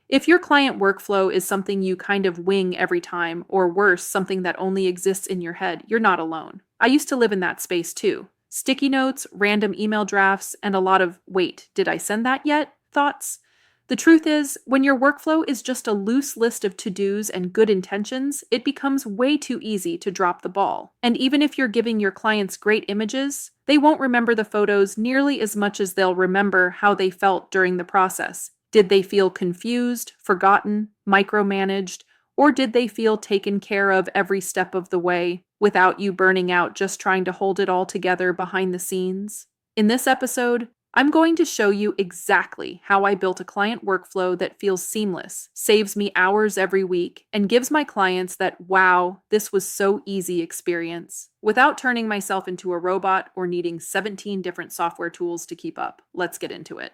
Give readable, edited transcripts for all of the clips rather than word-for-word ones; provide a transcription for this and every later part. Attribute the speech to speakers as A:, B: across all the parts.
A: If your client workflow is something you kind of wing every time, or worse, something that only exists in your head, you're not alone. I used to live in that space too. Sticky notes, random email drafts, and a lot of, wait, did I send that yet? Thoughts. The truth is, when your workflow is just a loose list of to-dos and good intentions, it becomes way too easy to drop the ball. And even if you're giving your clients great images, they won't remember the photos nearly as much as they'll remember how they felt during the process. Did they feel confused, forgotten, micromanaged, or did they feel taken care of every step of the way without you burning out just trying to hold it all together behind the scenes? In this episode, I'm going to show you exactly how I built a client workflow that feels seamless, saves me hours every week, and gives my clients that wow, this was so easy experience, without turning myself into a robot or needing 17 different software tools to keep up. Let's get into it.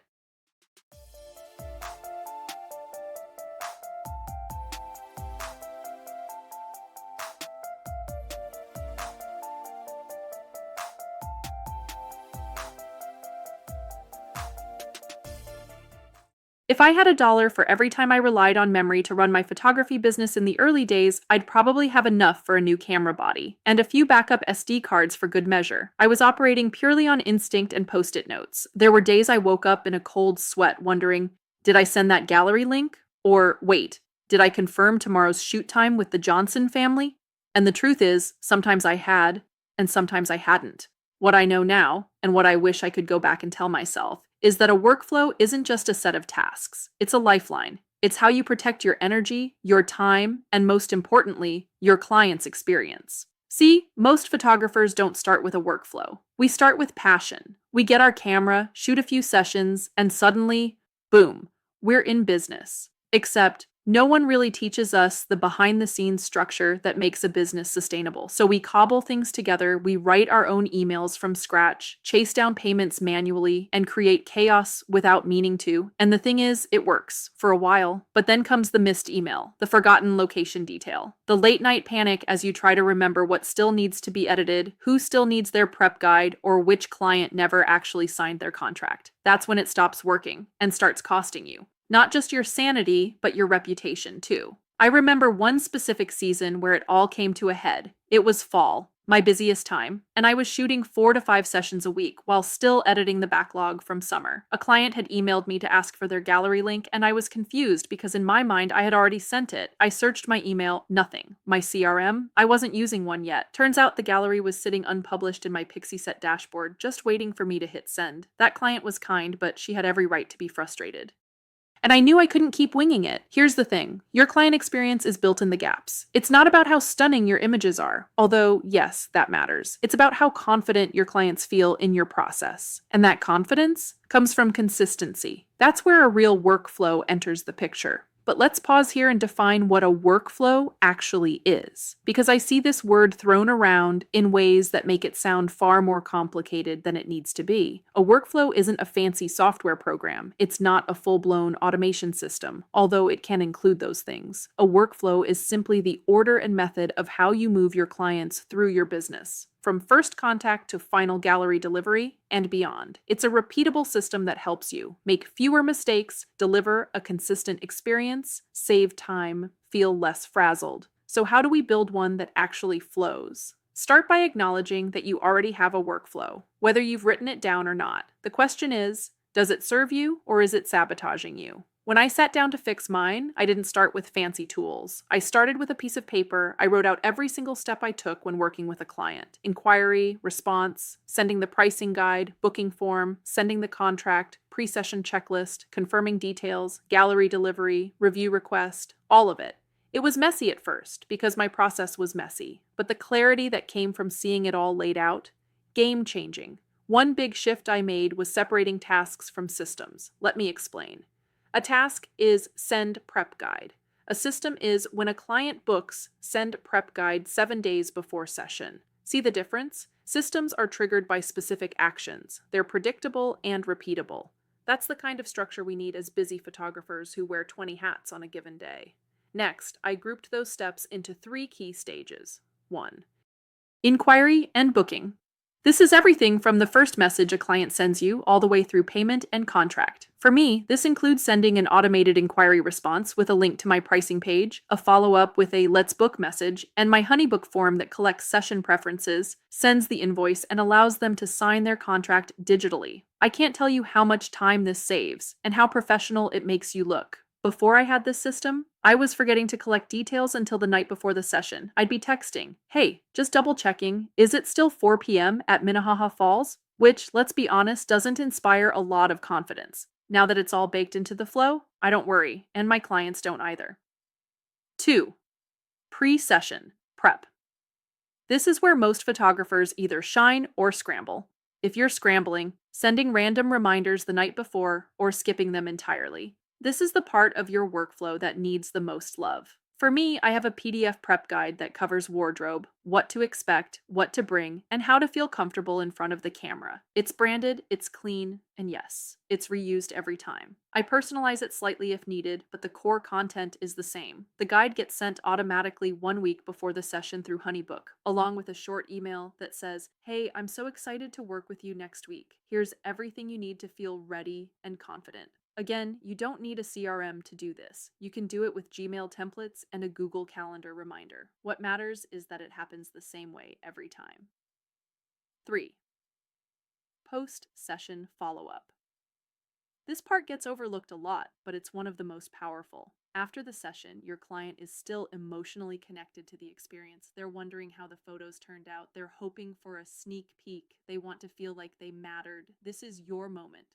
A: If I had a dollar for every time I relied on memory to run my photography business in the early days, I'd probably have enough for a new camera body, and a few backup SD cards for good measure. I was operating purely on instinct and post-it notes. There were days I woke up in a cold sweat wondering, did I send that gallery link? Or wait, did I confirm tomorrow's shoot time with the Johnson family? And the truth is, sometimes I had, and sometimes I hadn't. What I know now, and what I wish I could go back and tell myself, is that a workflow isn't just a set of tasks. It's a lifeline. It's how you protect your energy, your time, and most importantly, your client's experience. See, most photographers don't start with a workflow. We start with passion. We get our camera, shoot a few sessions, and suddenly, boom, we're in business. Except, no one really teaches us the behind-the-scenes structure that makes a business sustainable. So we cobble things together, we write our own emails from scratch, chase down payments manually, and create chaos without meaning to. And the thing is, it works for a while. But then comes the missed email, the forgotten location detail, the late-night panic as you try to remember what still needs to be edited, who still needs their prep guide, or which client never actually signed their contract. That's when it stops working and starts costing you. Not just your sanity, but your reputation too. I remember one specific season where it all came to a head. It was fall, my busiest time, and I was shooting 4 to 5 sessions a week while still editing the backlog from summer. A client had emailed me to ask for their gallery link, and I was confused because in my mind I had already sent it. I searched my email, nothing. My CRM, I wasn't using one yet. Turns out the gallery was sitting unpublished in my Pixieset dashboard, just waiting for me to hit send. That client was kind, but she had every right to be frustrated. And I knew I couldn't keep winging it. Here's the thing. Your client experience is built in the gaps. It's not about how stunning your images are, although, yes, that matters. It's about how confident your clients feel in your process. And that confidence comes from consistency. That's where a real workflow enters the picture. But let's pause here and define what a workflow actually is, because I see this word thrown around in ways that make it sound far more complicated than it needs to be. A workflow isn't a fancy software program. It's not a full-blown automation system, although it can include those things. A workflow is simply the order and method of how you move your clients through your business, from first contact to final gallery delivery and beyond. It's a repeatable system that helps you make fewer mistakes, deliver a consistent experience, save time, feel less frazzled. So how do we build one that actually flows? Start by acknowledging that you already have a workflow, whether you've written it down or not. The question is, does it serve you or is it sabotaging you? When I sat down to fix mine, I didn't start with fancy tools. I started with a piece of paper. I wrote out every single step I took when working with a client. Inquiry, response, sending the pricing guide, booking form, sending the contract, pre-session checklist, confirming details, gallery delivery, review request, all of it. It was messy at first because my process was messy, but the clarity that came from seeing it all laid out, game-changing. One big shift I made was separating tasks from systems. Let me explain. A task is send prep guide. A system is when a client books send prep guide 7 days before session. See the difference? Systems are triggered by specific actions. They're predictable and repeatable. That's the kind of structure we need as busy photographers who wear 20 hats on a given day. Next, I grouped those steps into 3 key stages. 1. Inquiry and booking. This is everything from the first message a client sends you all the way through payment and contract. For me, this includes sending an automated inquiry response with a link to my pricing page, a follow-up with a Let's Book message, and my Honeybook form that collects session preferences, sends the invoice, and allows them to sign their contract digitally. I can't tell you how much time this saves and how professional it makes you look. Before I had this system, I was forgetting to collect details until the night before the session. I'd be texting, "Hey, just double checking, is it still 4 p.m. at Minnehaha Falls?" Which, let's be honest, doesn't inspire a lot of confidence. Now that it's all baked into the flow, I don't worry, and my clients don't either. 2. Pre-session prep. This is where most photographers either shine or scramble. If you're scrambling, sending random reminders the night before or skipping them entirely. This is the part of your workflow that needs the most love. For me, I have a PDF prep guide that covers wardrobe, what to expect, what to bring, and how to feel comfortable in front of the camera. It's branded, it's clean, and yes, it's reused every time. I personalize it slightly if needed, but the core content is the same. The guide gets sent automatically 1 week before the session through Honeybook, along with a short email that says, "Hey, I'm so excited to work with you next week. Here's everything you need to feel ready and confident." Again, you don't need a CRM to do this. You can do it with Gmail templates and a Google Calendar reminder. What matters is that it happens the same way every time. 3. Post-session follow-up. This part gets overlooked a lot, but it's one of the most powerful. After the session, your client is still emotionally connected to the experience. They're wondering how the photos turned out. They're hoping for a sneak peek. They want to feel like they mattered. This is your moment.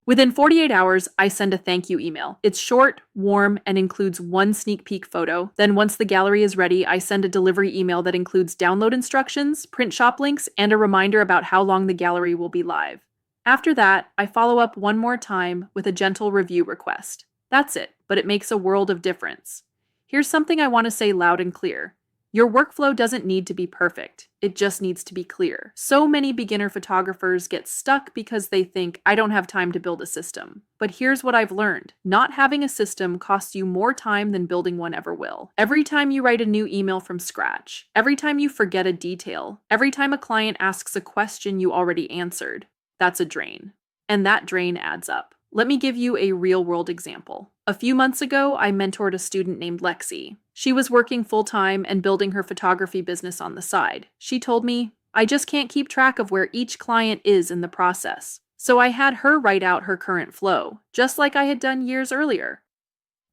A: Within 48 hours, I send a thank you email. It's short, warm, and includes one sneak peek photo. Then once the gallery is ready, I send a delivery email that includes download instructions, print shop links, and a reminder about how long the gallery will be live. After that, I follow up one more time with a gentle review request. That's it, but it makes a world of difference. Here's something I want to say loud and clear. Your workflow doesn't need to be perfect. It just needs to be clear. So many beginner photographers get stuck because they think, "I don't have time to build a system." But here's what I've learned. Not having a system costs you more time than building one ever will. Every time you write a new email from scratch, every time you forget a detail, every time a client asks a question you already answered, that's a drain. And that drain adds up. Let me give you a real-world example. A few months ago, I mentored a student named Lexi. She was working full-time and building her photography business on the side. She told me, "I just can't keep track of where each client is in the process." So I had her write out her current flow, just like I had done years earlier.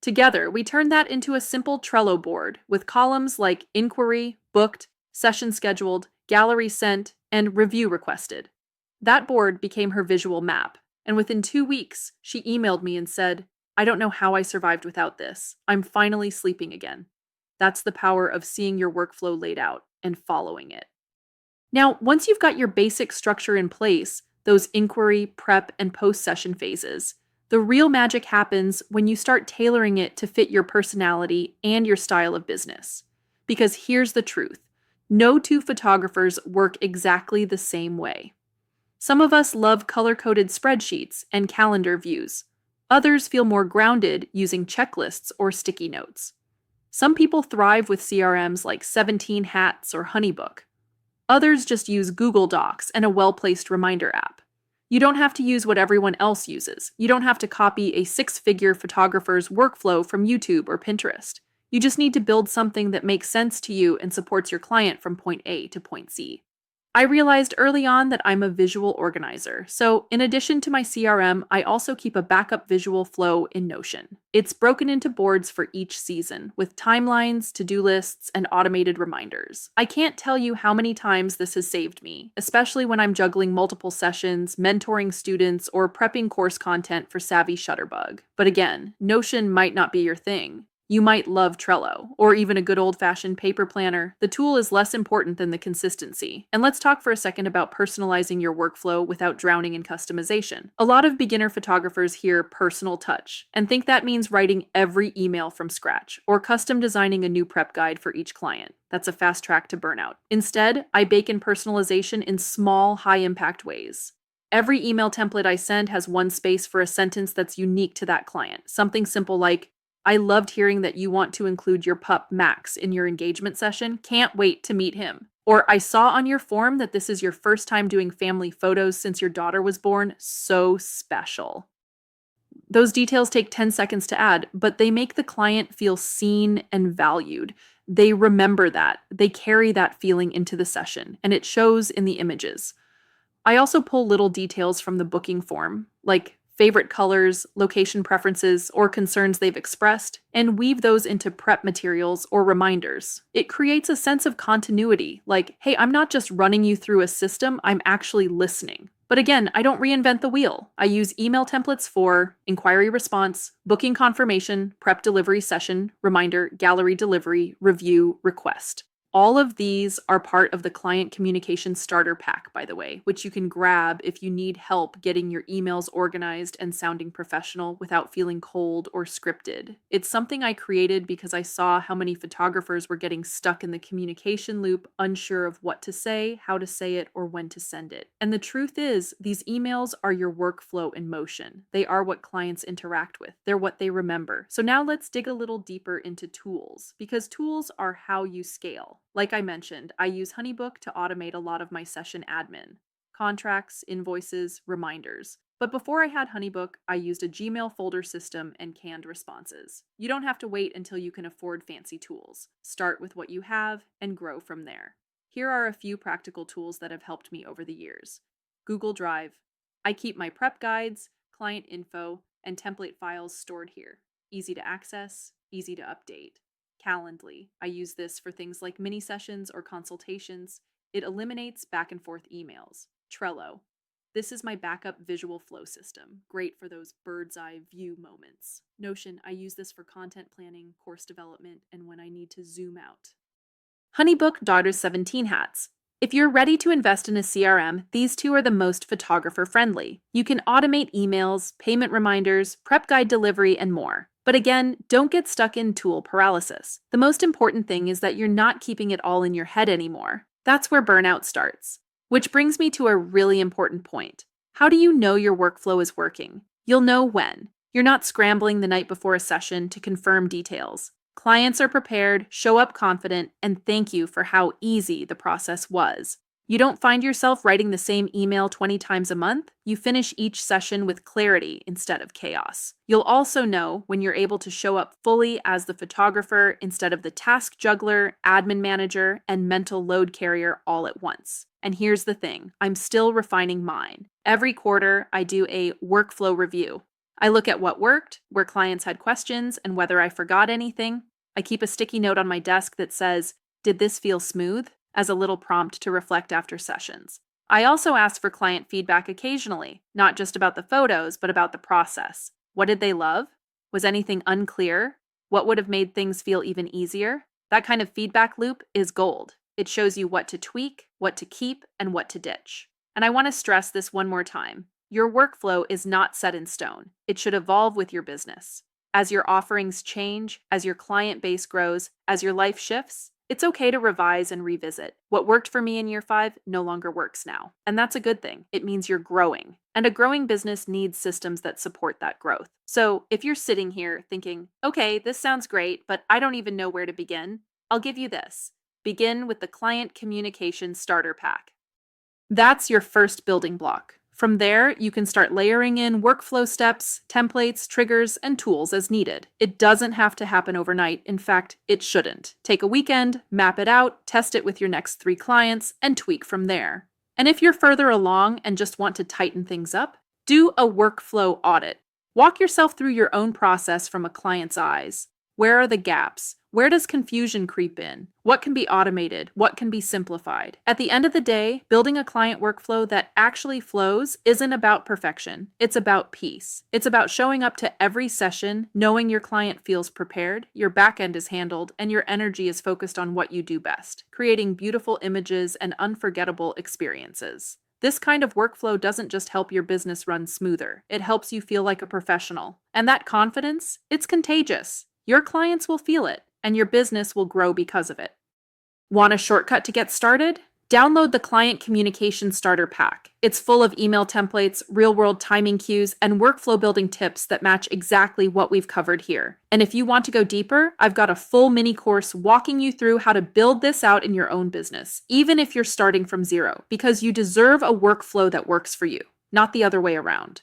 A: Together, we turned that into a simple Trello board with columns like inquiry, booked, session scheduled, gallery sent, and review requested. That board became her visual map. And within 2 weeks, she emailed me and said, "I don't know how I survived without this. I'm finally sleeping again." That's the power of seeing your workflow laid out and following it. Now, once you've got your basic structure in place, those inquiry, prep, and post-session phases, the real magic happens when you start tailoring it to fit your personality and your style of business. Because here's the truth. No two photographers work exactly the same way. Some of us love color-coded spreadsheets and calendar views. Others feel more grounded using checklists or sticky notes. Some people thrive with CRMs like 17 Hats or Honeybook. Others just use Google Docs and a well-placed reminder app. You don't have to use what everyone else uses. You don't have to copy a 6-figure photographer's workflow from YouTube or Pinterest. You just need to build something that makes sense to you and supports your client from point A to point Z. I realized early on that I'm a visual organizer, so in addition to my CRM, I also keep a backup visual flow in Notion. It's broken into boards for each season, with timelines, to-do lists, and automated reminders. I can't tell you how many times this has saved me, especially when I'm juggling multiple sessions, mentoring students, or prepping course content for Savvy Shutterbug. But again, Notion might not be your thing. You might love Trello, or even a good old-fashioned paper planner. The tool is less important than the consistency. And let's talk for a second about personalizing your workflow without drowning in customization. A lot of beginner photographers hear personal touch, and think that means writing every email from scratch, or custom designing a new prep guide for each client. That's a fast track to burnout. Instead, I bake in personalization in small, high-impact ways. Every email template I send has one space for a sentence that's unique to that client. Something simple like, "I loved hearing that you want to include your pup Max in your engagement session. Can't wait to meet him." Or I saw on your form that this is your first time doing family photos since your daughter was born. So special. Those details take 10 seconds to add, but they make the client feel seen and valued. They remember that. They carry that feeling into the session, and it shows in the images. I also pull little details from the booking form, like favorite colors, location preferences, or concerns they've expressed, and weave those into prep materials or reminders. It creates a sense of continuity, like, hey, I'm not just running you through a system, I'm actually listening. But again, I don't reinvent the wheel. I use email templates for inquiry response, booking confirmation, prep delivery session, reminder, gallery delivery, review, request. All of these are part of the Client Communication Starter Pack, by the way, which you can grab if you need help getting your emails organized and sounding professional without feeling cold or scripted. It's something I created because I saw how many photographers were getting stuck in the communication loop, unsure of what to say, how to say it, or when to send it. And the truth is, these emails are your workflow in motion. They are what clients interact with. They're what they remember. So now let's dig a little deeper into tools, because tools are how you scale. Like I mentioned, I use HoneyBook to automate a lot of my session admin, contracts, invoices, reminders. But before I had HoneyBook, I used a Gmail folder system and canned responses. You don't have to wait until you can afford fancy tools. Start with what you have and grow from there. Here are a few practical tools that have helped me over the years. Google Drive. I keep my prep guides, client info, and template files stored here. Easy to access, easy to update. Calendly. I use this for things like mini sessions or consultations. It eliminates back and forth emails. Trello. This is my backup visual flow system, great for those bird's eye view moments. Notion. I use this for content planning, course development, and when I need to zoom out. HoneyBook Daughter's 17 Hats. If you're ready to invest in a CRM, these two are the most photographer friendly. You can automate emails, payment reminders, prep guide delivery, and more. But again, don't get stuck in tool paralysis. The most important thing is that you're not keeping it all in your head anymore. That's where burnout starts. Which brings me to a really important point. How do you know your workflow is working? You'll know when. You're not scrambling the night before a session to confirm details. Clients are prepared, show up confident, and thank you for how easy the process was. You don't find yourself writing the same email 20 times a month. You finish each session with clarity instead of chaos. You'll also know when you're able to show up fully as the photographer instead of the task juggler, admin manager, and mental load carrier all at once. And here's the thing, I'm still refining mine. Every quarter, I do a workflow review. I look at what worked, where clients had questions, and whether I forgot anything. I keep a sticky note on my desk that says, "Did this feel smooth?" as a little prompt to reflect after sessions. I also ask for client feedback occasionally, not just about the photos, but about the process. What did they love? Was anything unclear? What would have made things feel even easier? That kind of feedback loop is gold. It shows you what to tweak, what to keep, and what to ditch. And I want to stress this one more time. Your workflow is not set in stone. It should evolve with your business. As your offerings change, as your client base grows, as your life shifts, it's okay to revise and revisit. What worked for me in year 5 no longer works now. And that's a good thing. It means you're growing. And a growing business needs systems that support that growth. So if you're sitting here thinking, okay, this sounds great, but I don't even know where to begin, I'll give you this. Begin with the Client Communication Starter Pack. That's your first building block. From there, you can start layering in workflow steps, templates, triggers, and tools as needed. It doesn't have to happen overnight. In fact, it shouldn't. Take a weekend, map it out, test it with your next 3 clients, and tweak from there. And if you're further along and just want to tighten things up, do a workflow audit. Walk yourself through your own process from a client's eyes. Where are the gaps? Where does confusion creep in? What can be automated? What can be simplified? At the end of the day, building a client workflow that actually flows isn't about perfection. It's about peace. It's about showing up to every session, knowing your client feels prepared, your back end is handled, and your energy is focused on what you do best, creating beautiful images and unforgettable experiences. This kind of workflow doesn't just help your business run smoother. It helps you feel like a professional. And that confidence, it's contagious. Your clients will feel it, and your business will grow because of it. Want a shortcut to get started? Download the Client Communication Starter Pack. It's full of email templates, real-world timing cues, and workflow building tips that match exactly what we've covered here. And if you want to go deeper, I've got a full mini course walking you through how to build this out in your own business, even if you're starting from zero, because you deserve a workflow that works for you, not the other way around.